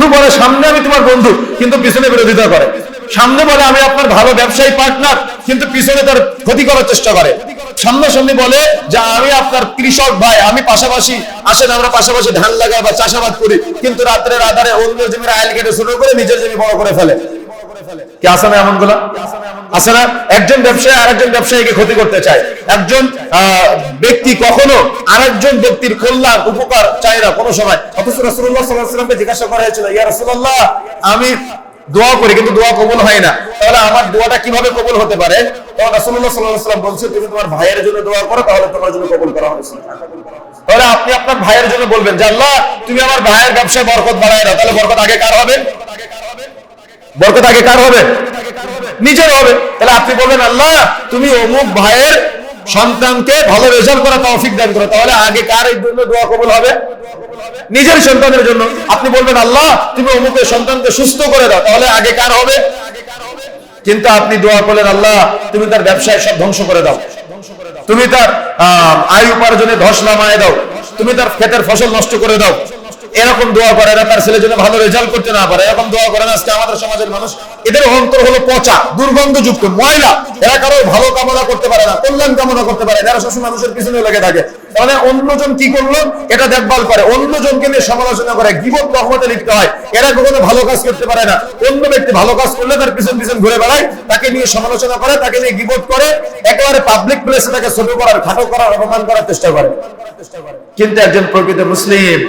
বন্ধু বলে সামনে আমি তোমার বন্ধু, কিন্তু পিছনে বিরোধিতা করে। সামনে বলে আমি আপনার ভালো ব্যবসায়ী পার্টনার, কিন্তু পিছনে তার ক্ষতি করার চেষ্টা করে। সামনাসামনি বলে যে আমি আপনার কৃষক ভাই, আমি পাশাপাশি আসেন আমরা পাশাপাশি ধান লাগাই বা চাষাবাদ করি, কিন্তু রাত্রের আধারে অন্য জমির আইল কেটে ছোট করে নিজের জমি বড় করে ফেলে। কি আছে না এমন গুলা? আছে না? একজন ব্যবসায়ী আরেকজন ব্যবসায়ীকে ক্ষতি করতে চায়। একজন ব্যক্তি কখনো আরেকজন ব্যক্তির কল্যাণ উপকার চায় না কোনো সময়। অথচ রাসূলুল্লাহ সাল্লাল্লাহু আলাইহি ওয়াসাল্লামকে জিজ্ঞাসা করা হয়েছিল, ইয়া রাসূলুল্লাহ, আমি দোয়া করি কিন্তু দোয়া কবুল হয় না, তাহলে আমার দোয়াটা কিভাবে কবুল হতে পারে? তখন রাসূলুল্লাহ সাল্লাল্লাহু আলাইহি ওয়াসাল্লাম বলছেন, তুমি তোমার ভাইয়ের জন্য দোয়া করো, তাহলে তোমার জন্য কবুল করা হবে। তাহলে আপনি আপনার ভাইয়ের জন্য বলবেন যে আল্লাহ তুমি আমার ভাইয়ের ব্যবসায় বরকত বাড়ায় দাও, তাহলে বরকত আগে কার হবে? বরকত আগে কার হবে? নিজের হবে। তাহলে আপনি বলবেন আল্লাহ তুমি অমুক ভাইয়ের সন্তানকে ভালো রেজাল্ট করা তৌফিক দান করো, তাহলে আগে কার এই জন্য দোয়া কবুল হবে? নিজের সন্তানের জন্য। আপনি বলবেন আল্লাহ তুমি অমুকের সন্তানকে সুস্থ করে দাও, তাহলে আগে কার হবে? কিন্তু আপনি দোয়া করলেন আল্লাহ তুমি তার ব্যবসায় সব ধ্বংস করে দাও, তুমি তার আয় উপার্জনে ধস নামায় দাও, তুমি তার ক্ষেতের ফসল নষ্ট করে দাও। এরকম দোয়া করে না তার ছেলে যেন ভালো রেজাল্ট করতে না পারে, এরকম দোয়া করে না। আজকে আমাদের সমাজের মানুষ, এদের অন্তর হলো পচা, দুর্গন্ধযুক্ত, ময়লা। এরা কারো ভালো কামনা করতে পারে না, কল্যাণ কামনা করতে পারে না, এরা সবসময় মানুষের পিছনে লেগে থাকে। তাহলে অন্যজন কি করলো এটা দেখভাল করে, অন্যজনকে নিয়ে সমালোচনা করে, গীবত তহমতে লিখতে হয়। এরা কখনো ভালো কাজ করতে পারে না। অন্য ব্যক্তি ভালো কাজ করলে তার পিছন পিছন ঘুরে বেড়ায়, তাকে নিয়ে সমালোচনা করে, তাকে নিয়ে গীবত করে, একেবারে পাবলিক প্লেসে তাকে ছোট করার, খাটো করার, অপমান করার চেষ্টা করে। কিন্তু একজন প্রকৃত মুসলিম